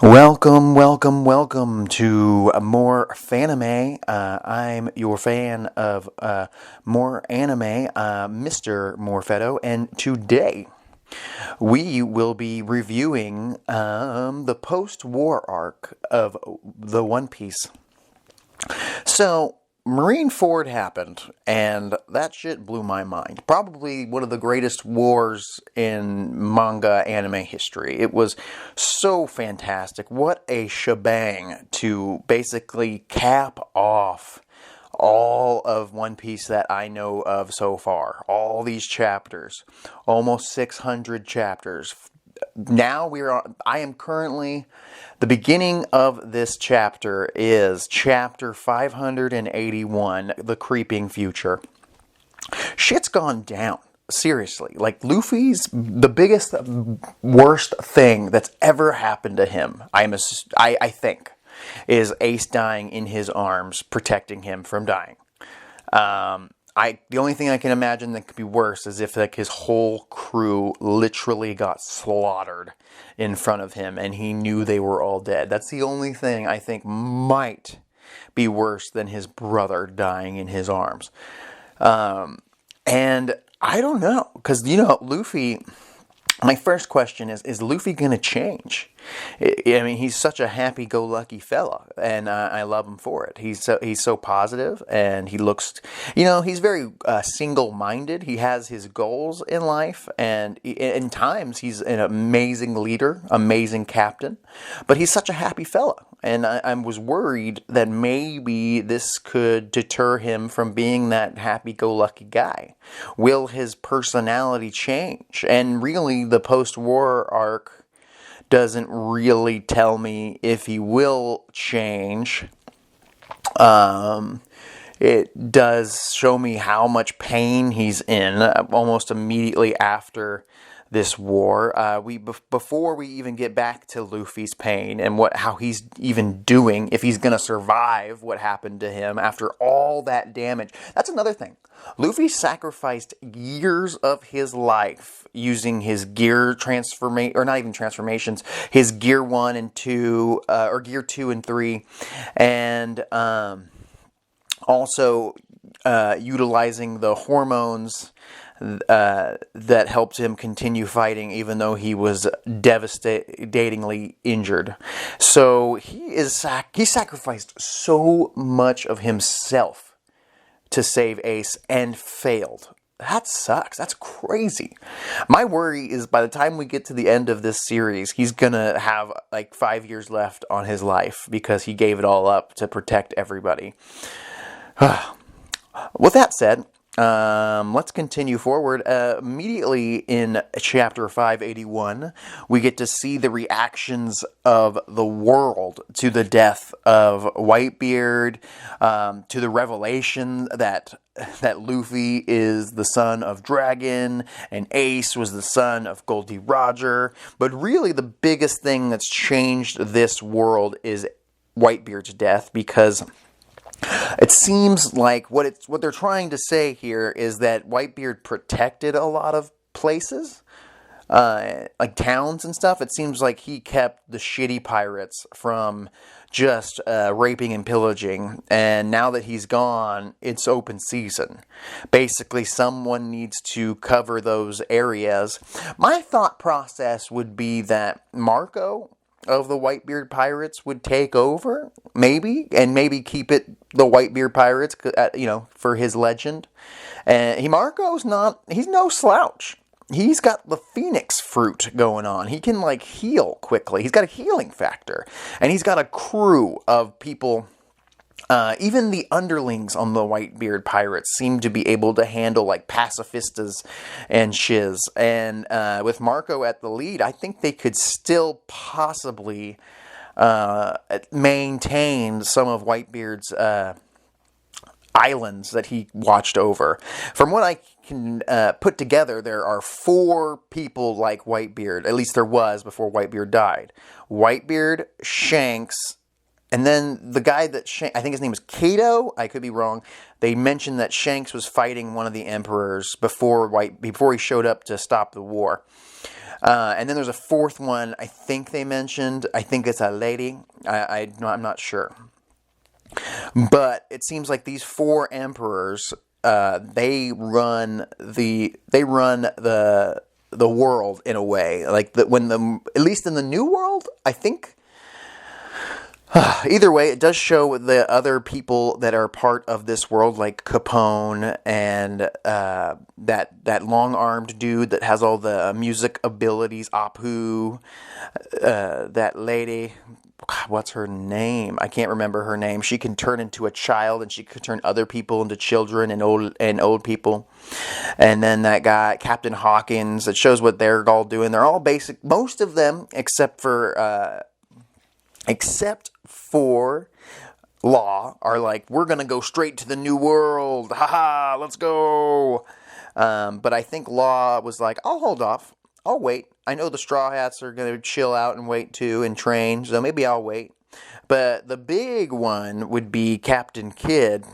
Welcome, welcome, welcome to more Fanime. I'm your fan of more anime, Mr. Morfetto, and today we will be reviewing the post-war arc of the One Piece. So, Marineford happened, and that shit blew my mind. Probably one of the greatest wars in manga anime history. It was so fantastic. What a shebang to basically cap off all of One Piece that I know of so far. All these chapters. Almost 600 chapters. Now I am currently, the beginning of this chapter is chapter 581, The Creeping Future. Shit's gone down. Seriously. Like, Luffy's the biggest, worst thing that's ever happened to him, I think, is Ace dying in his arms, protecting him from dying. The only thing I can imagine that could be worse is if like his whole crew literally got slaughtered in front of him and he knew they were all dead. That's the only thing I think might be worse than his brother dying in his arms. And I don't know, because, Luffy... My first question is Luffy going to change? I mean, he's such a happy-go-lucky fella, and I love him for it. He's so positive, and he looks, he's very single-minded. He has his goals in life, and in times he's an amazing leader, amazing captain, but he's such a happy fella. And I was worried that maybe this could deter him from being that happy-go-lucky guy. Will his personality change? And really, the post-war arc doesn't really tell me if he will change. It does show me how much pain he's in almost immediately after this war. Before we even get back to Luffy's pain and how he's even doing, if he's gonna survive what happened to him after all that damage. That's another thing. Luffy sacrificed years of his life using his gear or not even transformations, his gear 1 and 2, or gear 2 and 3, and also utilizing the hormones that helped him continue fighting even though he was devastatingly injured. So he sacrificed so much of himself to save Ace and failed. That sucks. That's crazy. My worry is by the time we get to the end of this series, he's gonna have like 5 years left on his life because he gave it all up to protect everybody. With that said, let's continue forward. Immediately in chapter 581, we get to see the reactions of the world to the death of Whitebeard, to the revelation that Luffy is the son of Dragon, and Ace was the son of Goldie Roger. But really the biggest thing that's changed this world is Whitebeard's death, because it seems like what they're trying to say here is that Whitebeard protected a lot of places, like towns and stuff. It seems like he kept the shitty pirates from just raping and pillaging, and now that he's gone, it's open season. Basically, someone needs to cover those areas. My thought process would be that Marco of the Whitebeard Pirates would take over, maybe keep it the Whitebeard Pirates, for his legend. And he's no slouch. He's got the Phoenix fruit going on. He can heal quickly. He's got a healing factor, and he's got a crew of people. Even the underlings on the Whitebeard Pirates seem to be able to handle pacifistas and shiz. And with Marco at the lead, I think they could still possibly maintain some of Whitebeard's islands that he watched over. From what I can put together, there are 4 people like Whitebeard. At least there was before Whitebeard died. Whitebeard, Shanks, and then the guy that I think his name was Kato. I could be wrong. They mentioned that Shanks was fighting one of the emperors before he showed up to stop the war. And then there's a fourth one I think they mentioned. I think it's a lady. I'm not sure. But it seems like these four emperors, they run the world in a way. Like at least in the New World, I think. Either way, it does show the other people that are part of this world, like Capone and that long-armed dude that has all the music abilities, Apu, that lady, what's her name? I can't remember her name. She can turn into a child, and she can turn other people into children and old people. And then that guy, Captain Hawkins, it shows what they're all doing. They're all basic, most of them, except for Law, are like, we're going to go straight to the New World. Haha, let's go. But I think Law was like, I'll hold off. I'll wait. I know the Straw Hats are going to chill out and wait too and train, so maybe I'll wait. But the big one would be Captain Kidd.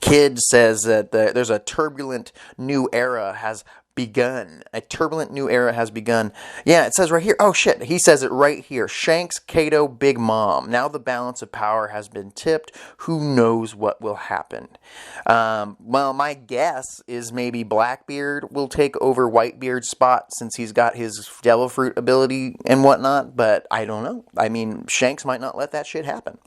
Kidd says that there's a turbulent new era has begun. A turbulent new era has begun. Yeah, it says right here. Oh, shit. He says it right here. Shanks, Kato, Big Mom. Now the balance of power has been tipped. Who knows what will happen? Well, my guess is maybe Blackbeard will take over Whitebeard's spot since he's got his Devil Fruit ability and whatnot, but I don't know. I mean, Shanks might not let that shit happen.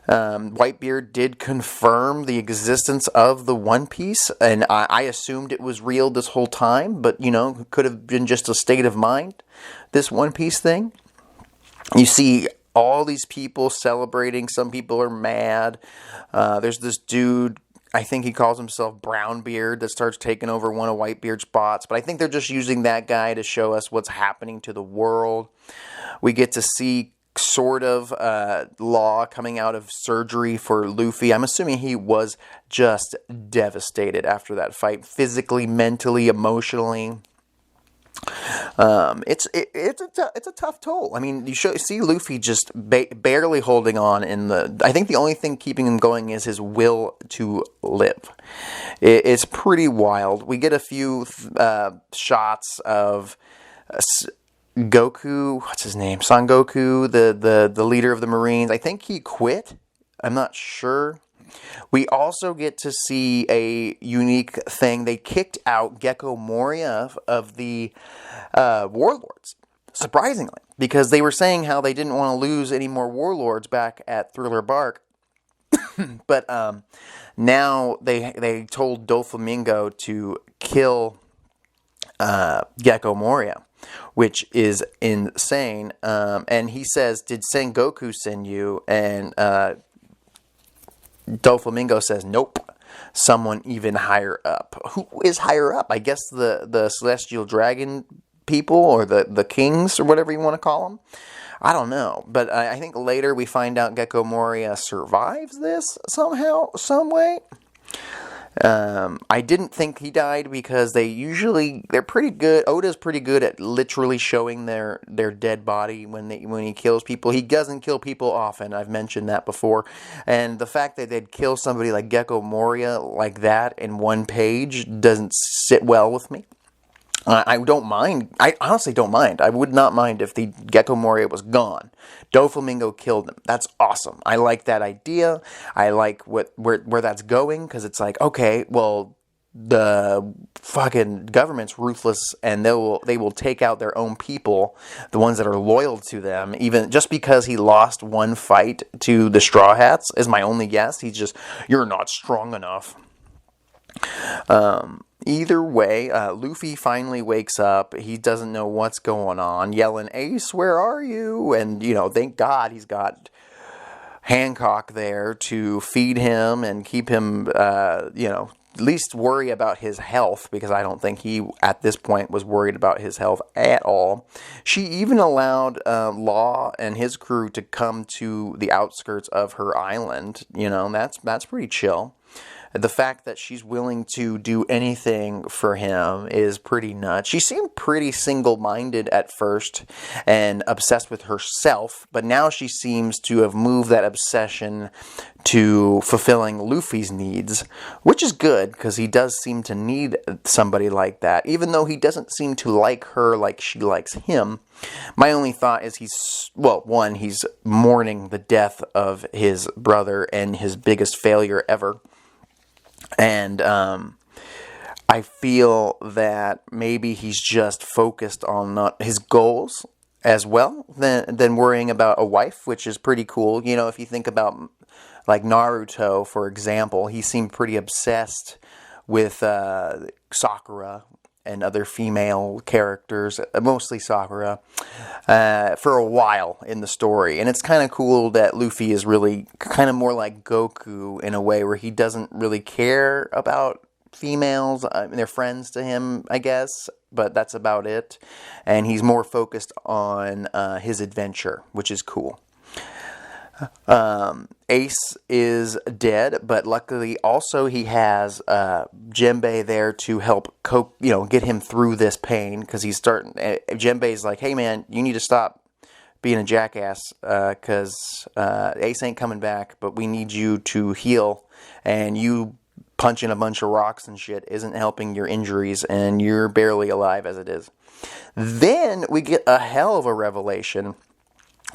Whitebeard did confirm the existence of the One Piece, and I assumed it was real this whole time, but, could have been just a state of mind, this One Piece thing. You see all these people celebrating. Some people are mad. There's this dude, I think he calls himself Brownbeard, that starts taking over one of Whitebeard's spots, but I think they're just using that guy to show us what's happening to the world. We get to see sort of Law coming out of surgery for Luffy. I'm assuming he was just devastated after that fight, physically, mentally, emotionally. It's a tough toll. I mean, you see Luffy just barely holding on I think the only thing keeping him going is his will to live. It's pretty wild. We get a few shots of Goku, what's his name? Son Goku, the leader of the Marines. I think he quit. I'm not sure. We also get to see a unique thing. They kicked out Gecko Moria of the Warlords, surprisingly, because they were saying how they didn't want to lose any more Warlords back at Thriller Bark. But now they told Doflamingo to kill Gecko Moria, which is insane. And he says, did Sengoku send you? And Doflamingo says, nope. Someone even higher up. Who is higher up? I guess the Celestial Dragon people, or the kings, or whatever you want to call them. I don't know. But I think later we find out Gecko Moria survives this somehow, some way. I didn't think he died because they're pretty good. Oda's pretty good at literally showing their dead body when he kills people. He doesn't kill people often. I've mentioned that before. And the fact that they'd kill somebody like Gecko Moria like that in one page doesn't sit well with me. I don't mind. I honestly don't mind. I would not mind if the Gecko Moria was gone. Doflamingo killed him. That's awesome. I like that idea. I like where that's going, because it's like, okay, well, the fucking government's ruthless, and they will take out their own people, the ones that are loyal to them, even just because he lost one fight to the Straw Hats is my only guess. He's just, you're not strong enough. Either way, Luffy finally wakes up. He doesn't know what's going on, yelling, Ace, where are you? And, thank God he's got Hancock there to feed him and keep him, at least worry about his health, because I don't think he, at this point, was worried about his health at all. She even allowed Law and his crew to come to the outskirts of her island. That's pretty chill. The fact that she's willing to do anything for him is pretty nuts. She seemed pretty single-minded at first and obsessed with herself, but now she seems to have moved that obsession to fulfilling Luffy's needs, which is good because he does seem to need somebody like that, even though he doesn't seem to like her like she likes him. My only thought is he's mourning the death of his brother and his biggest failure ever. And I feel that maybe he's just focused on not his goals as well than worrying about a wife, which is pretty cool. You know, if you think about like Naruto, for example, he seemed pretty obsessed with Sakura and other female characters, mostly Sakura, for a while in the story. And it's kind of cool that Luffy is really kind of more like Goku in a way where he doesn't really care about females. They're friends to him, I guess, but that's about it. And he's more focused on his adventure, which is cool. Ace is dead, but luckily also he has Jinbe there to help get him through this pain, because he's starting. Jinbe's like, "Hey man, you need to stop being a jackass, because Ace ain't coming back, but we need you to heal, and you punching a bunch of rocks and shit isn't helping your injuries, and you're barely alive as it is." Then we get a hell of a revelation.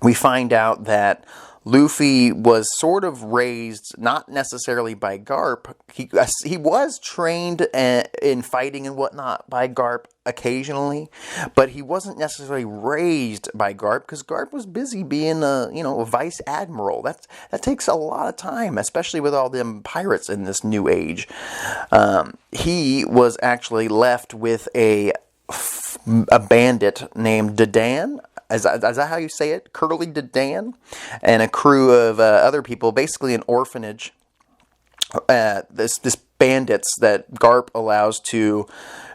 We find out that Luffy was sort of raised, not necessarily by Garp. He was trained in fighting and whatnot by Garp occasionally, but he wasn't necessarily raised by Garp, because Garp was busy being a vice admiral. That takes a lot of time, especially with all them pirates in this new age. He was actually left with a bandit named Dadan. Is that how you say it? Curly Dadan, and a crew of other people, basically an orphanage. This bandits that Garp allows to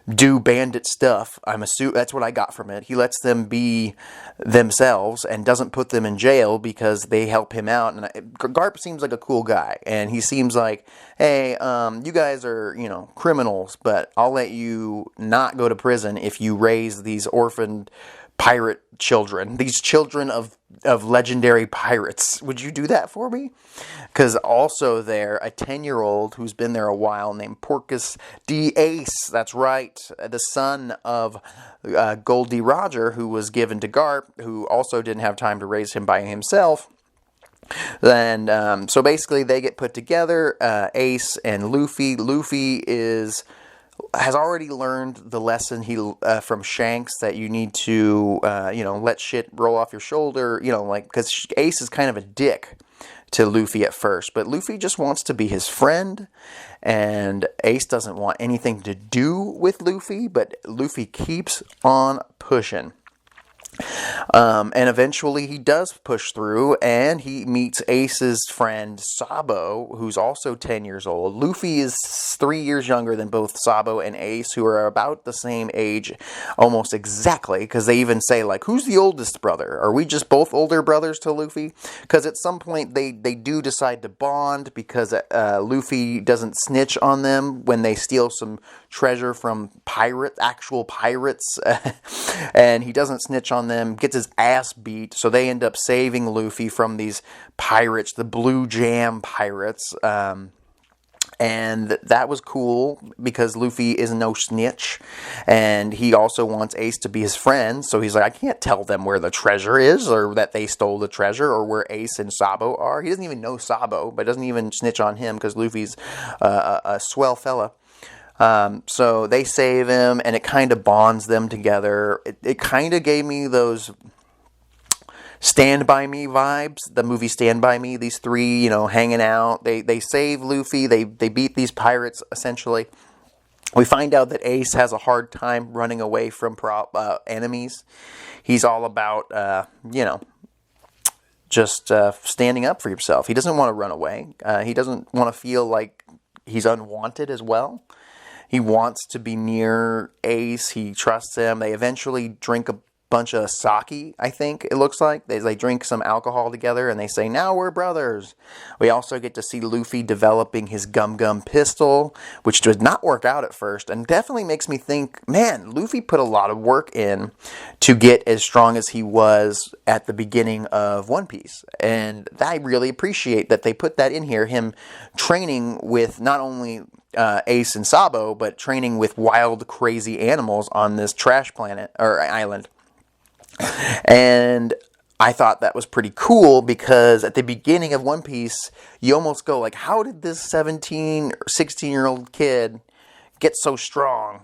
do bandit stuff. I'm assuming that's what I got from it. He lets them be themselves and doesn't put them in jail because they help him out. And Garp seems like a cool guy, and he seems like, hey, you guys are criminals, but I'll let you not go to prison if you raise these orphaned pirate children, these children of legendary pirates. Would you do that for me? Because also there, a 10-year-old who's been there a while named Porcus D. Ace, that's right, the son of Goldie Roger, who was given to Garp, who also didn't have time to raise him by himself. And so basically they get put together, Ace and Luffy. Luffy has already learned the lesson from Shanks, that you need to let shit roll off your shoulder, because Ace is kind of a dick to Luffy at first, but Luffy just wants to be his friend, and Ace doesn't want anything to do with Luffy, but Luffy keeps on pushing. And eventually he does push through, and he meets Ace's friend Sabo, who's also 10 years old. Luffy is 3 years younger than both Sabo and Ace, who are about the same age, almost exactly, because they even say, like, who's the oldest brother? Are we just both older brothers to Luffy? Because at some point they do decide to bond, because Luffy doesn't snitch on them when they steal some treasure from actual pirates, and he doesn't snitch on them, gets his ass beat, so they end up saving Luffy from these pirates, the Blue Jam pirates, and that was cool, because Luffy is no snitch, and he also wants Ace to be his friend, so he's like, I can't tell them where the treasure is, or that they stole the treasure, or where Ace and Sabo are. He doesn't even know Sabo, but doesn't even snitch on him, because Luffy's a swell fella. So they save him, and it kind of bonds them together. It kind of gave me those Stand By Me vibes, the movie Stand By Me. These three, hanging out. They save Luffy. They beat these pirates, essentially. We find out that Ace has a hard time running away from enemies. He's all about, just standing up for yourself. He doesn't want to run away. He doesn't want to feel like he's unwanted as well. He wants to be near Ace. He trusts him. They eventually drink bunch of sake, I think it looks like. They drink some alcohol together and they say, now we're brothers. We also get to see Luffy developing his Gum Gum pistol, which did not work out at first, and definitely makes me think, man, Luffy put a lot of work in to get as strong as he was at the beginning of One Piece. And I really appreciate that they put that in here, him training with not only Ace and Sabo, but training with wild, crazy animals on this trash planet, or island. And I thought that was pretty cool because at the beginning of One Piece, you almost go like, how did this 17 or 16-year-old kid get so strong?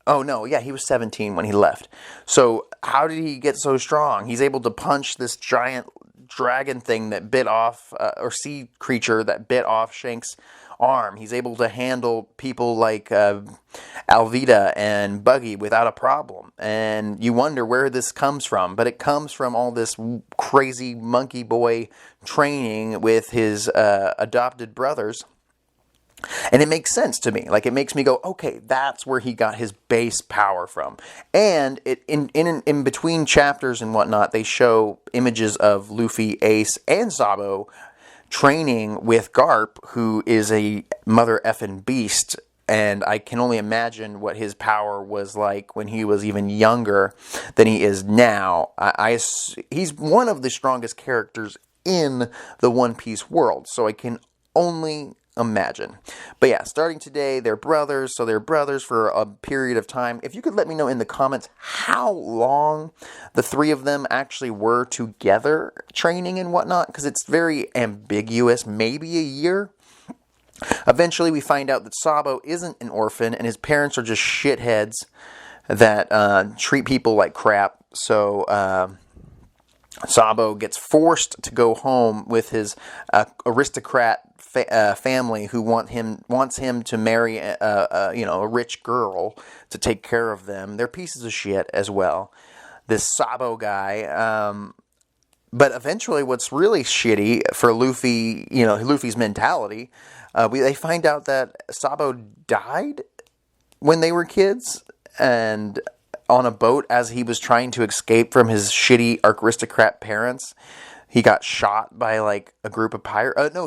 Oh no, yeah, he was 17 when he left. So how did he get so strong? He's able to punch this giant dragon thing that bit off, or sea creature that bit off Shanks' arm. He's able to handle people like Alvida and Buggy without a problem. And you wonder where this comes from. But it comes from all this crazy monkey boy training with his adopted brothers. And it makes sense to me. Like, it makes me go, okay, that's where he got his base power from. And it in between chapters and whatnot, they show images of Luffy, Ace, and Sabo training with Garp, who is a mother effing beast. And I can only imagine what his power was like when he was even younger than he is now. He's one of the strongest characters in the One Piece world. So I can only imagine. But yeah, starting today, they're brothers, so they're brothers for a period of time. If you could let me know in the comments how long the three of them actually were together training and whatnot, because it's very ambiguous. Maybe a year. Eventually we find out that Sabo isn't an orphan and his parents are just shitheads that treat people like crap. So Sabo gets forced to go home with his aristocrat family who wants him to marry a rich girl to take care of them. They're pieces of shit as well. This Sabo guy. But eventually, what's really shitty for Luffy, Luffy's mentality, they find out that Sabo died when they were kids and on a boat as he was trying to escape from his shitty aristocrat parents. He got shot by like a group of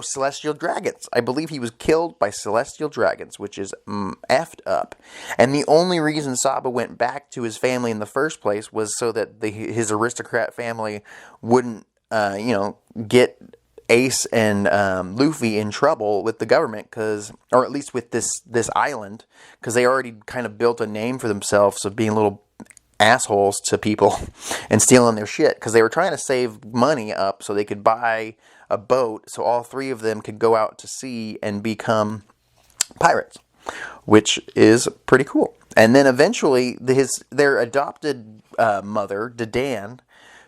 celestial dragons. I believe he was killed by celestial dragons, which is effed up. And the only reason Sabo went back to his family in the first place was so that his aristocrat family wouldn't, get Ace and Luffy in trouble with the government, or at least with this island, because they already kind of built a name for themselves of being little assholes to people and stealing their shit, because they were trying to save money up so they could buy a boat so all three of them could go out to sea and become pirates, which is pretty cool. And then eventually their adopted mother, Dadan,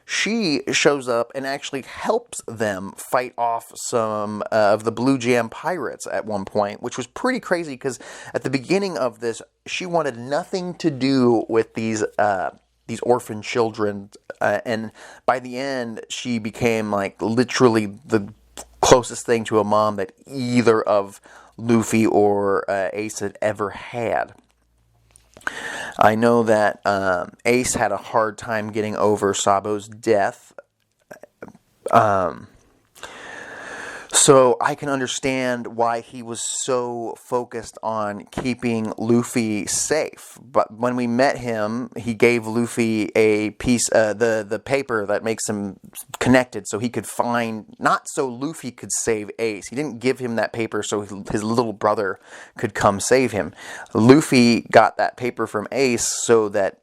she shows up and actually helps them fight off some of the Blue Jam pirates at one point, which was pretty crazy because at the beginning of this, she wanted nothing to do with these orphan children, and by the end, she became like literally the closest thing to a mom that either of Luffy or Ace had ever had. I know that Ace had a hard time getting over Sabo's death. So I can understand why he was so focused on keeping Luffy safe. But when we met him, he gave Luffy a piece, the paper that makes him connected, so he could find, not so Luffy could save Ace. He didn't give him that paper so his little brother could come save him. Luffy got that paper from Ace so that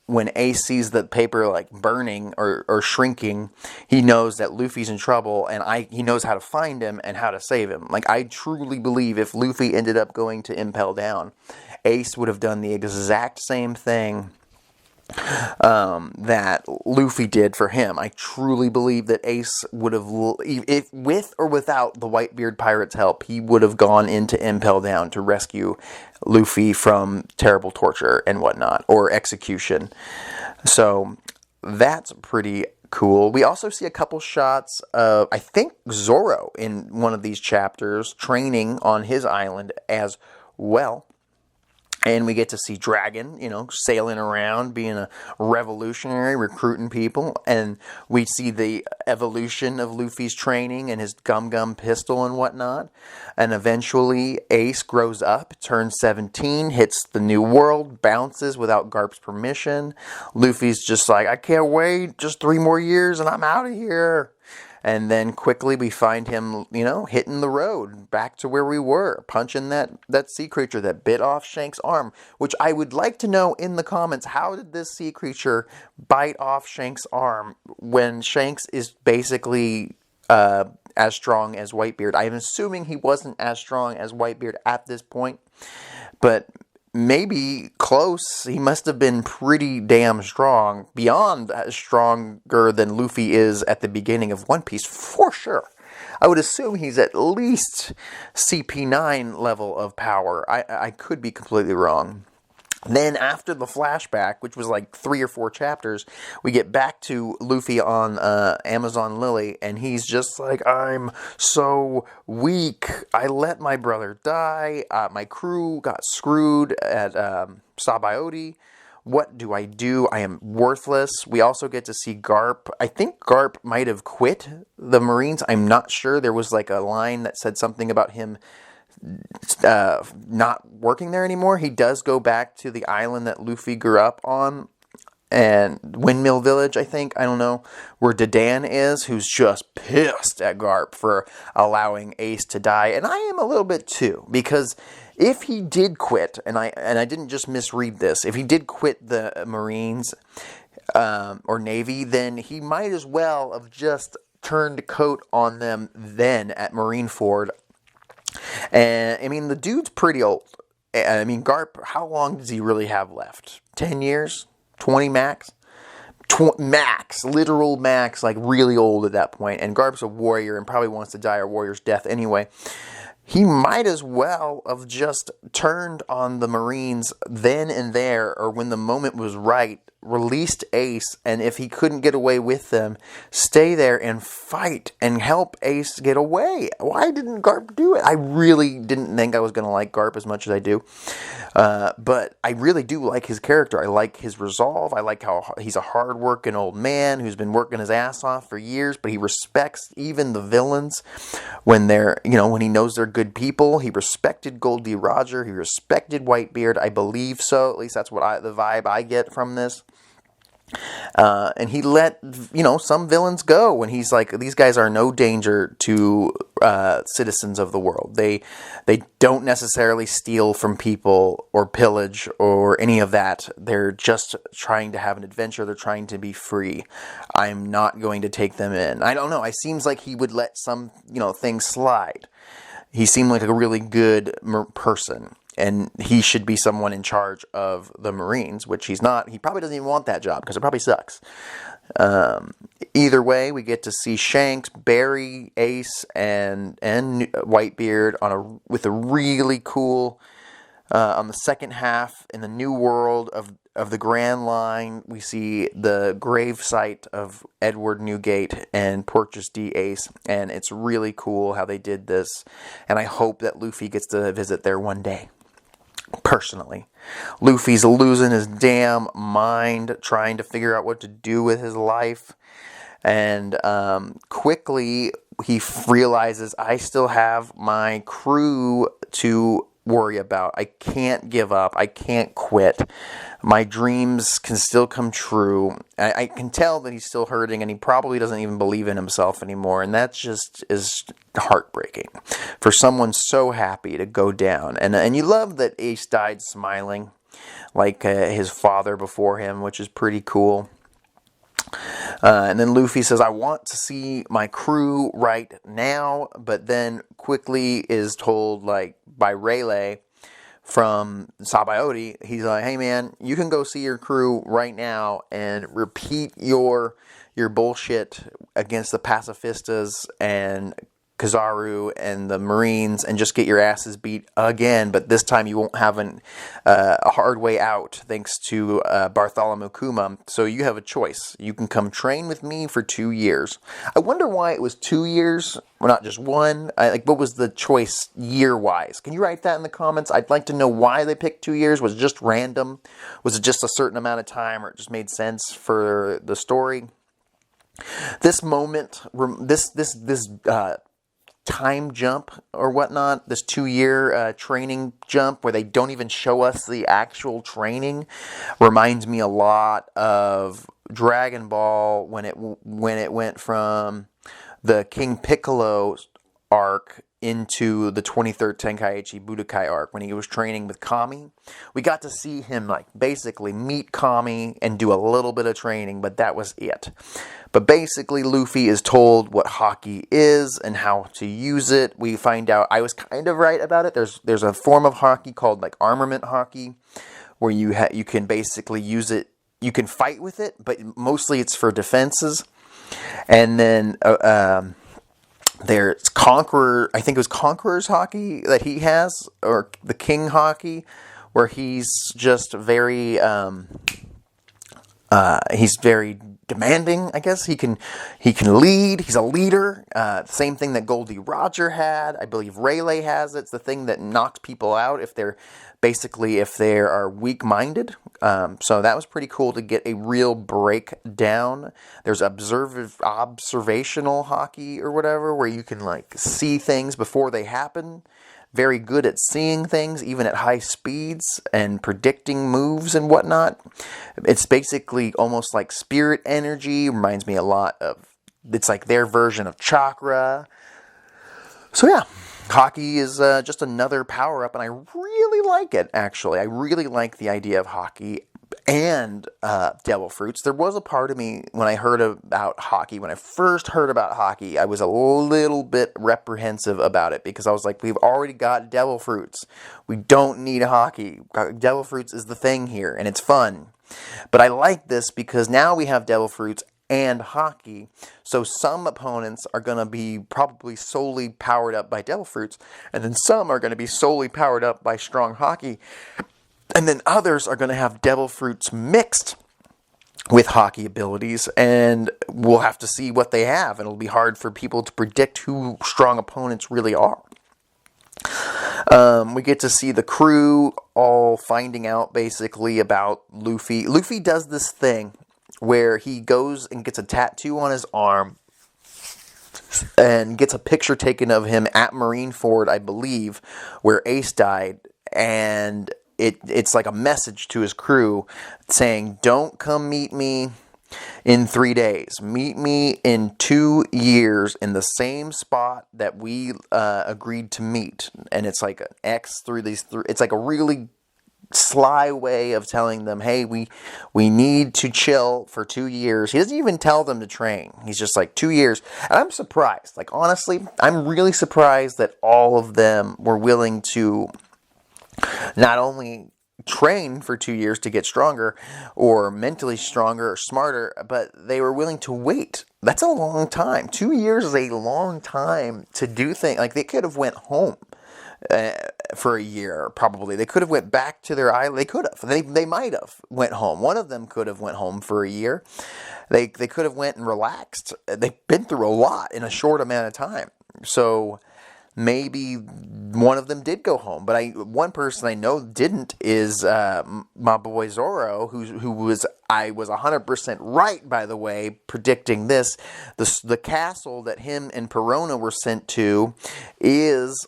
when Ace sees the paper like burning or shrinking, he knows that Luffy's in trouble, and he knows how to find him and how to save him. Like, I truly believe if Luffy ended up going to Impel Down, Ace would have done the exact same thing that Luffy did for him. I truly believe that Ace would have, if with or without the Whitebeard pirates' help, he would have gone into Impel Down to rescue Luffy from terrible torture and whatnot, or execution. So that's pretty cool. We also see a couple shots of, I think, Zoro in one of these chapters training on his island as well. And we get to see Dragon, sailing around, being a revolutionary, recruiting people. And we see the evolution of Luffy's training and his gum pistol and whatnot. And eventually Ace grows up, turns 17, hits the new world, bounces without Garp's permission. Luffy's just like, I can't wait, just 3 more years and I'm out of here. And then quickly we find him, hitting the road back to where we were, punching that sea creature that bit off Shanks' arm, which I would like to know in the comments, how did this sea creature bite off Shanks' arm when Shanks is basically as strong as Whitebeard? I'm assuming he wasn't as strong as Whitebeard at this point, but maybe close. He must have been pretty damn strong, beyond stronger than Luffy is at the beginning of One Piece, for sure. I would assume he's at least CP9 level of power. I could be completely wrong. Then after the flashback, which was like 3 or 4 chapters, we get back to Luffy on Amazon Lily, and he's just like, I'm so weak. I let my brother die. My crew got screwed at Sabaody. What do? I am worthless. We also get to see Garp. I think Garp might have quit the Marines. I'm not sure. There was like a line that said something about him not working there anymore. He does go back to the island that Luffy grew up on, and Windmill Village, I think, I don't know, where Dadan is, who's just pissed at Garp for allowing Ace to die. And I am a little bit too, because if he did quit, and I didn't just misread this, if he did quit the Marines or Navy, then he might as well have just turned coat on them then at Marineford. And, I mean, the dude's pretty old. I mean, Garp, how long does he really have left? 10 years? 20 max? Max. Literal max. Like, really old at that point. And Garp's a warrior and probably wants to die a warrior's death anyway. He might as well have just turned on the Marines then and there, or when the moment was right, released Ace, and if he couldn't get away with them, stay there and fight and help Ace get away. Why didn't Garp do it? I really didn't think I was going to like Garp as much as I do. But I really do like his character. I like his resolve. I like how he's a hard-working old man who's been working his ass off for years, but he respects even the villains when they're, when he knows they're good people. He respected Goldie Roger. He respected Whitebeard. I believe so. At least that's what the vibe I get from this. And he let, some villains go when he's like, these guys are no danger to citizens of the world. They don't necessarily steal from people or pillage or any of that. They're just trying to have an adventure. They're trying to be free. I'm not going to take them in. I don't know. It seems like he would let some, things slide. He seemed like a really good person. And he should be someone in charge of the Marines, which he's not. He probably doesn't even want that job because it probably sucks. Either way, we get to see Shanks, Barry, Ace, and Whitebeard with a really cool on the second half in the new world of the Grand Line. We see the grave site of Edward Newgate and Portus D. Ace, and it's really cool how they did this. And I hope that Luffy gets to visit there one day. Personally, Luffy's losing his damn mind trying to figure out what to do with his life, and quickly he realizes, I still have my crew to worry about. I can't give up. I can't quit. My dreams can still come true. I can tell that he's still hurting, and he probably doesn't even believe in himself anymore, and that just is heartbreaking for someone so happy to go down. And you love that Ace died smiling like his father before him, which is pretty cool. And then Luffy says, I want to see my crew right now, but then quickly is told, like, by Rayleigh from Sabaody, he's like, hey man, you can go see your crew right now and repeat your bullshit against the pacifistas and Kizaru and the Marines and just get your asses beat again, but this time you won't have a hard way out thanks to Bartholomew Kuma. So you have a choice. You can come train with me for 2 years. I wonder why it was 2 years, or not just one. What was the choice year-wise? Can you write that in the comments? I'd like to know why they picked 2 years. Was it just random? Was it just a certain amount of time, or it just made sense for the story? This moment, this time jump or whatnot, this 2-year training jump where they don't even show us the actual training, reminds me a lot of Dragon Ball when it went from the King Piccolo arc into the 23rd Tenkaichi Budokai arc when he was training with Kami. We got to see him basically meet Kami and do a little bit of training, but that was it. But basically Luffy is told what Haki is and how to use it. We find out, I was kind of right about it. There's a form of Haki called armament Haki where you can basically use it. You can fight with it, but mostly it's for defenses. And then there's Conqueror, I think it was Conqueror's Haki that he has, or the King Haki, where he's just very, he's very demanding, I guess. He can lead, he's a leader. Same thing that Goldie Roger had. I believe Rayleigh has it. It's the thing that knocks people out if they are weak-minded. So that was pretty cool to get a real breakdown. There's observational Haki or whatever, where you can see things before they happen. Very good at seeing things, even at high speeds, and predicting moves and whatnot. It's basically almost like spirit energy. Reminds me a lot of, it's like their version of chakra. So yeah, Haki is just another power-up, and I really like it, actually. I really like the idea of Haki and devil fruits. There was a part of me when I heard about Haki, when I first heard about Haki, I was a little bit reprehensive about it, because I was like, we've already got devil fruits. We don't need Haki. Devil fruits is the thing here, and it's fun. But I like this because now we have devil fruits and Haki, so some opponents are going to be probably solely powered up by devil fruits, and then some are going to be solely powered up by strong Haki, and then others are going to have devil fruits mixed with Haki abilities, and we'll have to see what they have, and it'll be hard for people to predict who strong opponents really are. We get to see the crew all finding out basically about Luffy. Luffy does this thing where he goes and gets a tattoo on his arm and gets a picture taken of him at Marineford, I believe, where Ace died, and it's like a message to his crew saying, don't come meet me in 3 days. Meet me in 2 years in the same spot that we agreed to meet. And it's like an X through these three. It's like a really sly way of telling them, hey, we need to chill for 2 years. He doesn't even tell them to train. He's just like, 2 years. And I'm surprised. Honestly, I'm really surprised that all of them were willing to not only train for 2 years to get stronger or mentally stronger or smarter, but they were willing to wait. That's a long time. 2 years is a long time to do things. They could have went home for a year, probably. They could have went back to their island. They could have. They might have went home. One of them could have went home for a year. They could have went and relaxed. They've been through a lot in a short amount of time. So maybe one of them did go home, but one person I know didn't is my boy Zoro, I was 100% right, by the way, predicting this. The castle that him and Perona were sent to is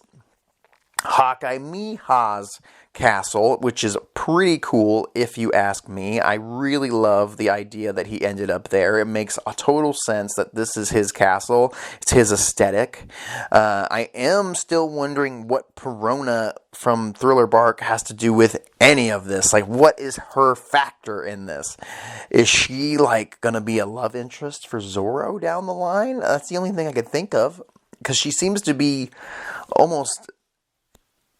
Hawkeye Miha's castle, which is pretty cool if you ask me. I really love the idea that he ended up there. It makes a total sense that this is his castle. It's his aesthetic. I am still wondering what Perona from Thriller Bark has to do with any of this. What is her factor in this? Is she gonna be a love interest for Zoro down the line? That's the only thing I could think of, because she seems to be almost,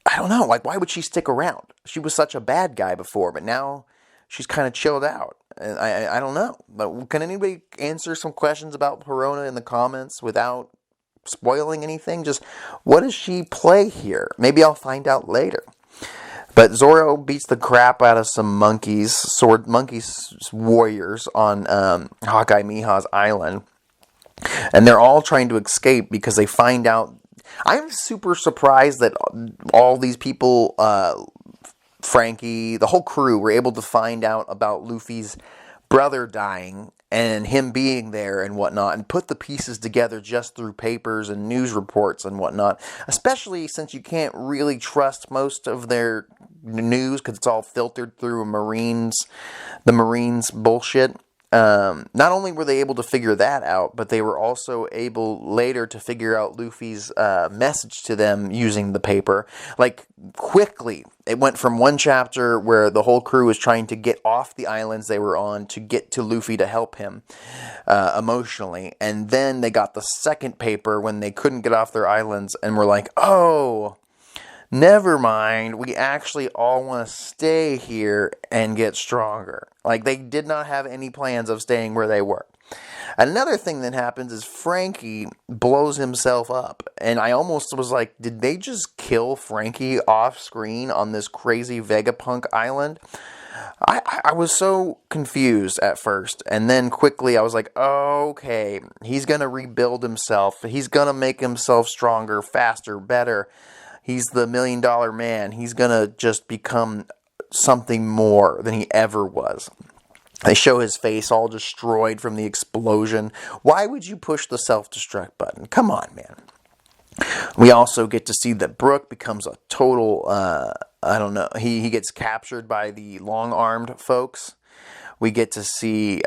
I don't know, why would she stick around? She was such a bad guy before, but now she's kind of chilled out. And I don't know. But can anybody answer some questions about Perona in the comments without spoiling anything? Just what does she play here? Maybe I'll find out later. But Zoro beats the crap out of some monkeys warriors on Hawkeye Miha's island. And they're all trying to escape because they find out. I'm super surprised that all these people, Frankie, the whole crew, were able to find out about Luffy's brother dying and him being there and whatnot, and put the pieces together just through papers and news reports and whatnot, especially since you can't really trust most of their news because it's all filtered through the Marines bullshit. Not only were they able to figure that out, but they were also able later to figure out Luffy's message to them using the paper. Like, quickly, it went from one chapter where the whole crew was trying to get off the islands they were on to get to Luffy to help him emotionally. And then they got the second paper when they couldn't get off their islands and were like, oh, never mind, we actually all want to stay here and get stronger. Like, they did not have any plans of staying where they were. Another thing that happens is Frankie blows himself up. And I almost was like, did they just kill Frankie off screen on this crazy Vegapunk island? I was so confused at first. And then quickly I was like, oh, okay, he's going to rebuild himself. He's going to make himself stronger, faster, better. He's the $1 million man. He's going to just become something more than he ever was. They show his face all destroyed from the explosion. Why would you push the self-destruct button? Come on, man. We also get to see that Brook becomes a total, I don't know, he gets captured by the long-armed folks. We get to see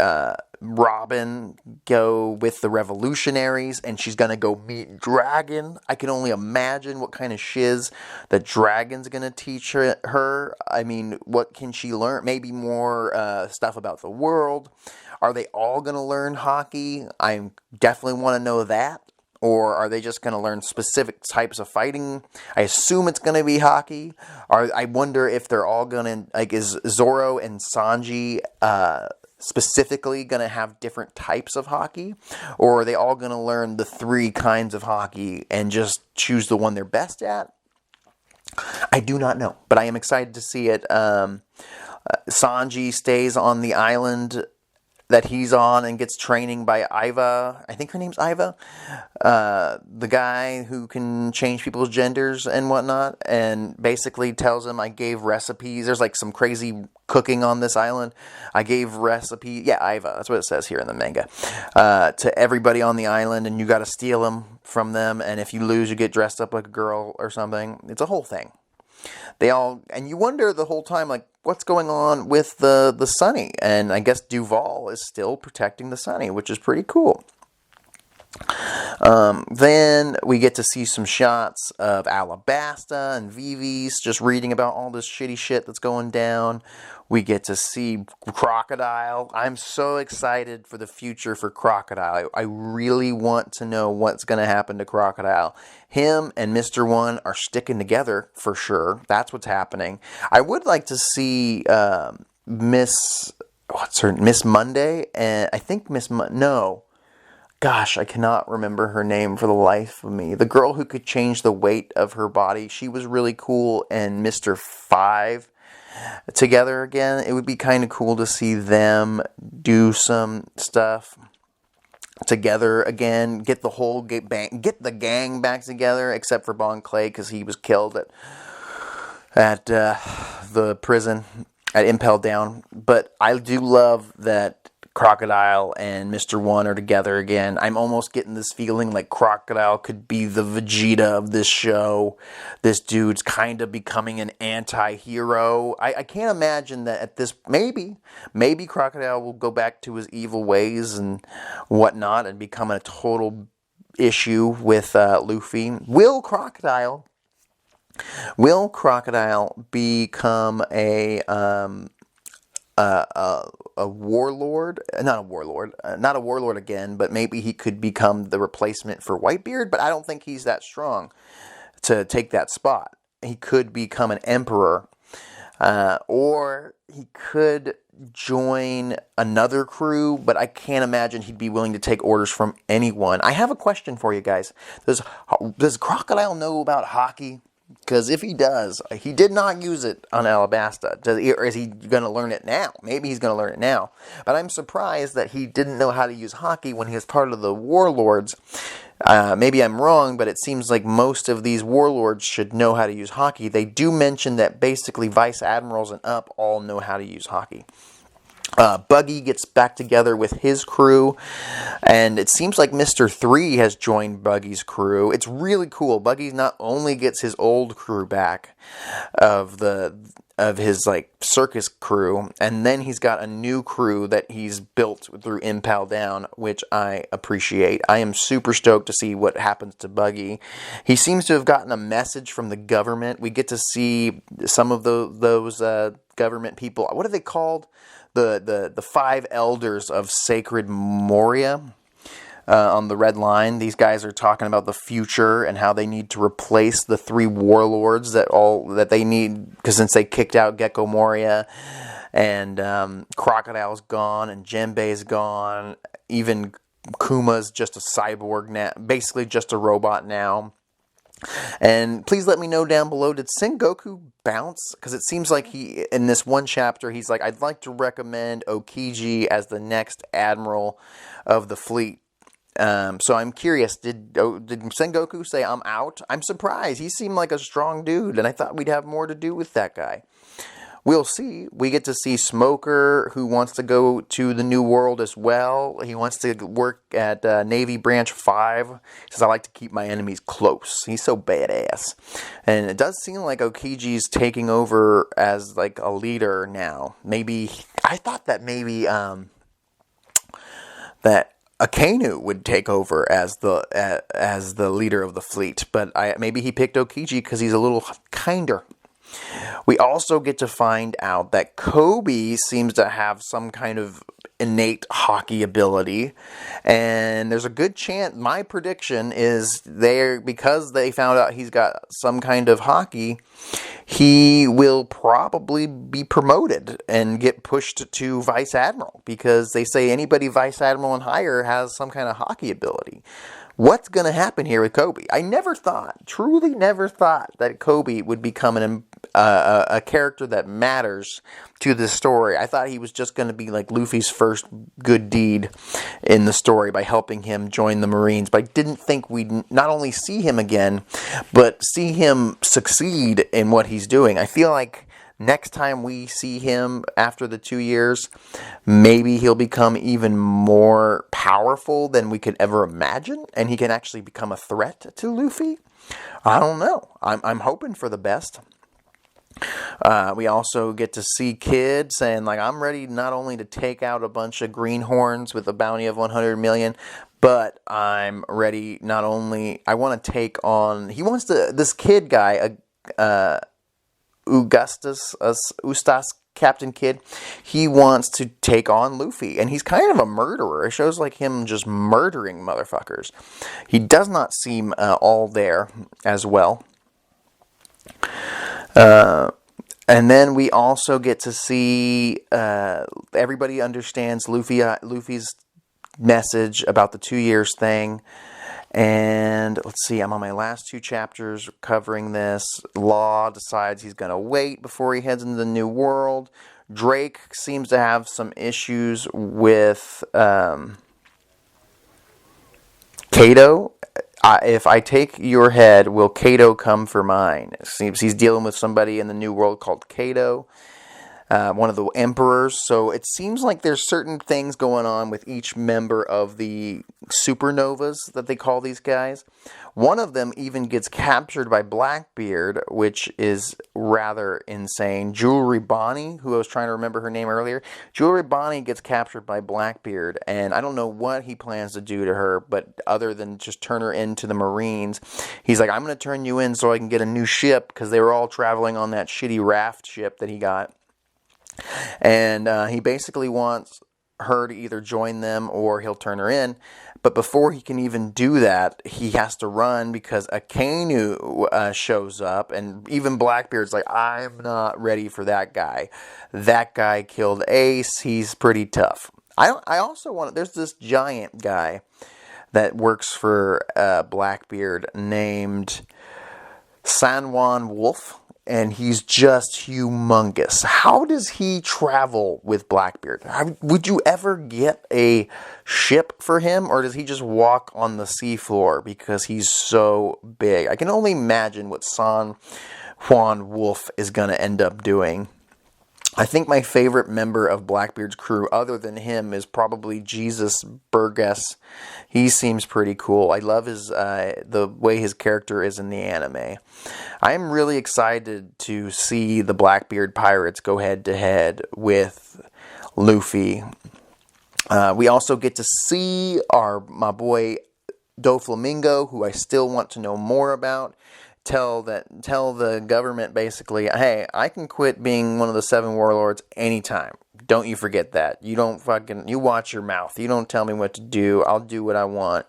Robin go with the revolutionaries, and she's going to go meet Dragon. I can only imagine what kind of shiz that Dragon's going to teach her. I mean, what can she learn? Maybe more stuff about the world. Are they all going to learn Haki? I definitely want to know that. Or are they just going to learn specific types of fighting? I assume it's going to be Haki. I wonder if they're all going to, like, is Zoro and Sanji specifically going to have different types of Haki? Or are they all going to learn the 3 kinds of Haki and just choose the one they're best at? I do not know, but I am excited to see it. Sanji stays on the island that he's on and gets training by Iva. I think her name's Iva. The guy who can change people's genders and whatnot, and basically tells him, I gave recipes. There's like some crazy cooking on this island. I gave recipes. Yeah, Iva. That's what it says here in the manga. To everybody on the island, and you got to steal them from them. And if you lose, you get dressed up like a girl or something. It's a whole thing. And you wonder the whole time, like, what's going on with the Sunny? And I guess Duval is still protecting the Sunny, which is pretty cool. Then we get to see some shots of Alabasta and Vivi's just reading about all this shitty shit that's going down. We get to see Crocodile. I'm so excited for the future for Crocodile. I really want to know what's going to happen to Crocodile. Him and Mr. One are sticking together for sure. That's what's happening. I would like to see Miss Monday, and I think Gosh, I cannot remember her name for the life of me. The girl who could change the weight of her body. She was really cool. And Mr. 5 together again. It would be kind of cool to see them do some stuff together again. Get the gang back together, except for Bon Clay, because he was killed at the prison at Impel Down. But I do love that Crocodile and Mr. One are together again. I'm almost getting this feeling like Crocodile could be the Vegeta of this show. This dude's kind of becoming an anti-hero. I can't imagine that at this... Maybe Crocodile will go back to his evil ways and whatnot and become a total issue with Luffy. Will Crocodile become a warlord? Not a warlord again, but maybe he could become the replacement for Whitebeard, but I don't think he's that strong to take that spot. He could become an emperor. Or he could join another crew, but I can't imagine he'd be willing to take orders from anyone. I have a question for you guys. Does Crocodile know about Haki? Because if he does, he did not use it on Alabasta. Or is he going to learn it now? Maybe he's going to learn it now. But I'm surprised that he didn't know how to use Haki when he was part of the Warlords. Maybe I'm wrong, but it seems like most of these warlords should know how to use Haki. They do mention that basically vice admirals and up all know how to use Haki. Buggy gets back together with his crew, and it seems like Mr. 3 has joined Buggy's crew. It's really cool. Buggy not only gets his old crew back of his like circus crew, and then he's got a new crew that he's built through Impel Down, which I appreciate. I am super stoked to see what happens to Buggy. He seems to have gotten a message from the government. We get to see some of those government people. What are they called? The 5 elders of Sacred Moria. On the red line, these guys are talking about the future and how they need to replace the 3 warlords that they need, because since they kicked out Gecko Moria, and Crocodile's gone, and Jinbe's gone, even Kuma's just a cyborg now, basically just a robot now. And please let me know down below, did Sengoku bounce? Because it seems like in this one chapter, he's like, I'd like to recommend Okiji as the next admiral of the fleet. So I'm curious, did Sengoku say, I'm out? I'm surprised. He seemed like a strong dude, and I thought we'd have more to do with that guy. We'll see. We get to see Smoker, who wants to go to the New World as well. He wants to work at Navy Branch 5. He says, I like to keep my enemies close. He's so badass. And it does seem like Okiji's taking over as like a leader now. I thought that maybe that Akainu would take over as the leader of the fleet. But maybe he picked Okiji because he's a little kinder. We also get to find out that Kobe seems to have some kind of innate Haki ability, and there's a good chance, my prediction is because they found out he's got some kind of Haki, he will probably be promoted and get pushed to Vice Admiral, because they say anybody Vice Admiral and higher has some kind of Haki ability. What's going to happen here with Kobe? I truly never thought that Kobe would become a character that matters to the story. I thought he was just going to be like Luffy's first good deed in the story by helping him join the Marines. But I didn't think we'd not only see him again, but see him succeed in what he's doing. I feel like next time we see him after the 2 years, maybe he'll become even more powerful than we could ever imagine, and he can actually become a threat to Luffy. I don't know. I'm hoping for the best. We also get to see Kid saying, like, I'm ready not only to take out a bunch of greenhorns with a bounty of 100 million, but I'm ready not only, I want to take on, this Kid guy, Ustas Captain Kid, he wants to take on Luffy, and he's kind of a murderer. It shows like him just murdering motherfuckers. He does not seem all there as well. And then we also get to see everybody understands Luffy's message about the 2 years thing. And let's see, I'm on my last 2 chapters covering this. Law decides he's going to wait before he heads into the New World. Drake seems to have some issues with Kato. If I take your head, will Kato come for mine? It seems he's dealing with somebody in the New World called Kato. One of the emperors. So it seems like there's certain things going on with each member of the supernovas that they call these guys. One of them even gets captured by Blackbeard, which is rather insane. Jewelry Bonnie, who I was trying to remember her name earlier. Jewelry Bonnie gets captured by Blackbeard, and I don't know what he plans to do to her, but other than just turn her into the Marines. He's like, I'm going to turn you in so I can get a new ship, because they were all traveling on that shitty raft ship that he got. And he basically wants her to either join them or he'll turn her in. But before he can even do that, he has to run because Akainu shows up, and even Blackbeard's like, I'm not ready for that guy. That guy killed Ace. He's pretty tough. I also want, there's this giant guy that works for Blackbeard named Sanwan Wolf, and he's just humongous. How does he travel with Blackbeard? Would you ever get a ship for him, or does he just walk on the seafloor because he's so big? I can only imagine what San Juan Wolf is going to end up doing. I think my favorite member of Blackbeard's crew, other than him, is probably Jesus Burgess. He seems pretty cool. I love his the way his character is in the anime. I'm really excited to see the Blackbeard pirates go head-to-head with Luffy. We also get to see my boy Doflamingo, who I still want to know more about. Tell the government basically, hey, I can quit being one of the 7 warlords anytime. Don't you forget that. You watch your mouth. You don't tell me what to do. I'll do what I want.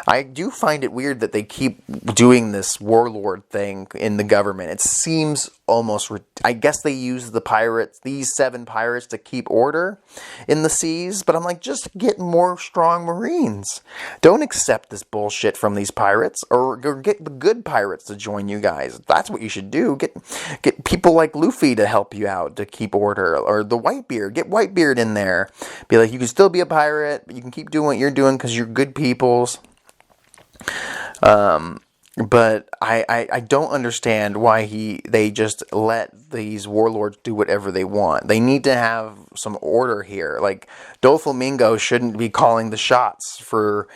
I do find it weird that they keep doing this warlord thing in the government. It seems almost, I guess they use these 7 pirates to keep order in the seas, but I'm like, just get more strong marines. Don't accept this bullshit from these pirates, or get the good pirates to join you guys. That's what you should do. Get people like Luffy to help you out to keep order, or the Whitebeard. Get Whitebeard in there. Be like, you can still be a pirate, but you can keep doing what you're doing because you're good peoples. But I don't understand why they just let these warlords do whatever they want. They need to have some order here. Like, Doflamingo shouldn't be calling the shots for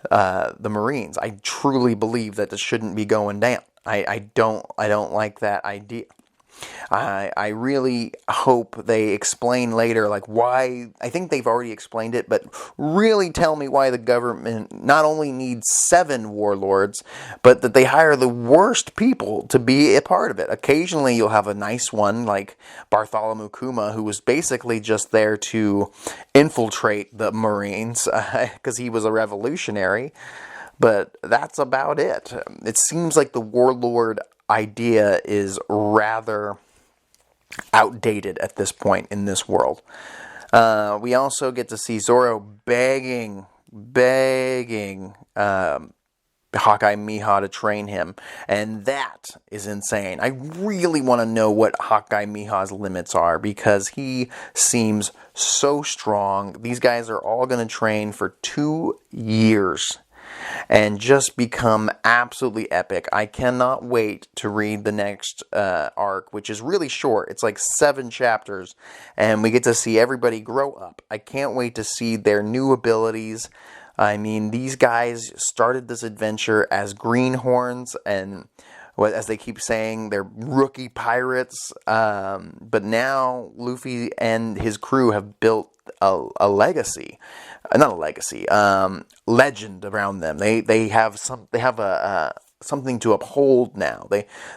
the Marines. I truly believe that this shouldn't be going down. I don't like that idea. I really hope they explain later, like, why. I think they've already explained it, but really tell me why the government not only needs 7 warlords, but that they hire the worst people to be a part of it. Occasionally you'll have a nice one like Bartholomew Kuma, who was basically just there to infiltrate the Marines because he was a revolutionary, but that's about it. It seems like the warlord idea is rather outdated at this point in this world. We also get to see Zoro begging Hawkeye Mihawk to train him, and that is insane. I really want to know what Hawkeye Mihawk's limits are, because he seems so strong. These guys are all going to train for 2 years and just become absolutely epic. I cannot wait to read the next arc, which is really short. It's like 7 chapters, and we get to see everybody grow up. I can't wait to see their new abilities. I mean, these guys started this adventure as greenhorns, and as they keep saying, they're rookie pirates. But now Luffy and his crew have built a legacy. Not a legacy, legend around them. They have something to uphold now.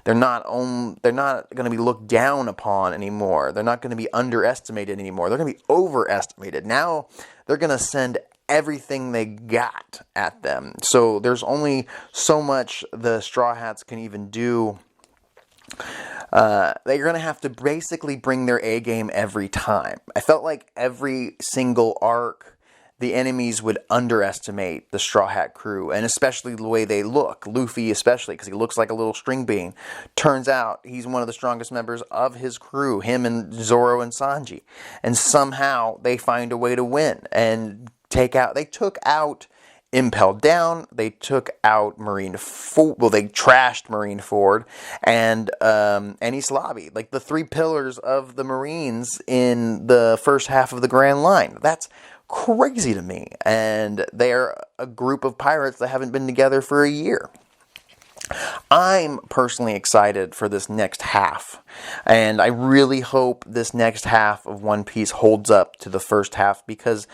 They're not going to be looked down upon anymore. They're not going to be underestimated anymore. They're going to be overestimated. Now they're going to send everything they got at them. So there's only so much the Straw Hats can even do. They're going to have to basically bring their A game every time. I felt like every single arc, the enemies would underestimate the Straw Hat crew, and especially the way they look. Luffy especially, because he looks like a little string bean. Turns out he's one of the strongest members of his crew, him and Zoro and Sanji. And somehow they find a way to win and they took out Impel Down, they took out they trashed Marineford, and Enies Lobby, like the 3 pillars of the Marines in the first half of the Grand Line. That's crazy to me, and they're a group of pirates that haven't been together for a year. I'm personally excited for this next half, and I really hope this next half of One Piece holds up to the first half, because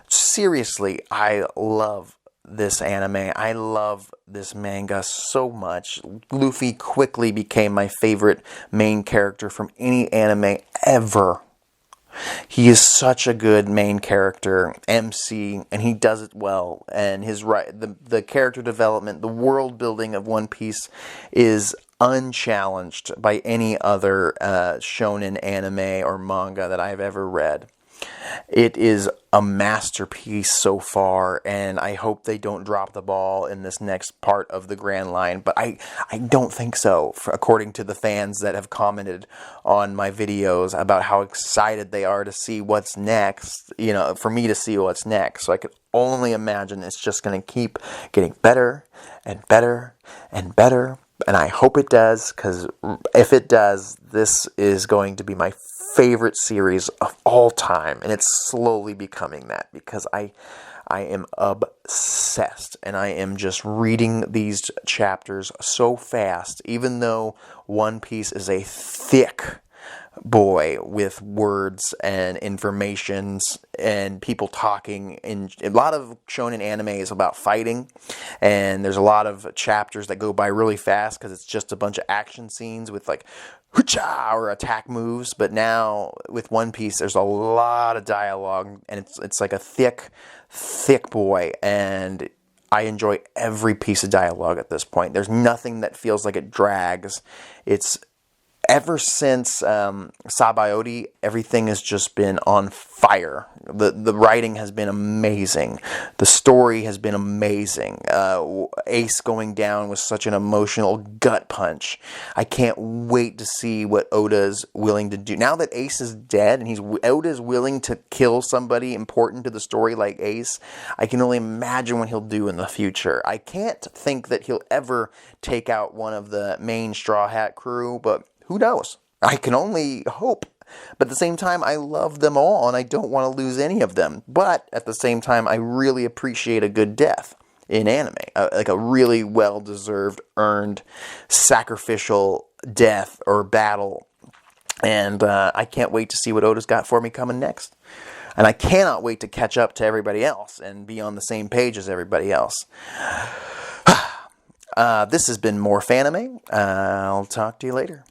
seriously, I love this anime. I love this manga so much. Luffy quickly became my favorite main character from any anime ever. He is such a good main character, MC, and he does it well. And the character development, the world building of One Piece is unchallenged by any other shonen anime or manga that I've ever read. It is a masterpiece so far, and I hope they don't drop the ball in this next part of the Grand Line, but I don't think so, according to the fans that have commented on my videos about how excited they are to see what's next, for me to see what's next. So I could only imagine it's just going to keep getting better and better and better, and I hope it does, because if it does, this is going to be my favorite series of all time, and it's slowly becoming that, because I am obsessed, and I am just reading these chapters so fast, even though One Piece is a thick boy with words and informations and people talking. And a lot of shonen anime is about fighting, and there's a lot of chapters that go by really fast because it's just a bunch of action scenes with like hoocha or attack moves. But now with One Piece, there's a lot of dialogue, and it's like a thick boy, and I enjoy every piece of dialogue at this point. There's nothing that feels like it drags. It's ever since Sabo, everything has just been on fire. The writing has been amazing. The story has been amazing. Ace going down was such an emotional gut punch. I can't wait to see what Oda's willing to do. Now that Ace is dead and Oda's willing to kill somebody important to the story like Ace, I can only imagine what he'll do in the future. I can't think that he'll ever take out one of the main Straw Hat crew, but who knows? I can only hope. But at the same time, I love them all, and I don't want to lose any of them. But at the same time, I really appreciate a good death in anime. Like a really well-deserved, earned, sacrificial death or battle. And I can't wait to see what Oda's got for me coming next. And I cannot wait to catch up to everybody else and be on the same page as everybody else. This has been More Fanime. I'll talk to you later.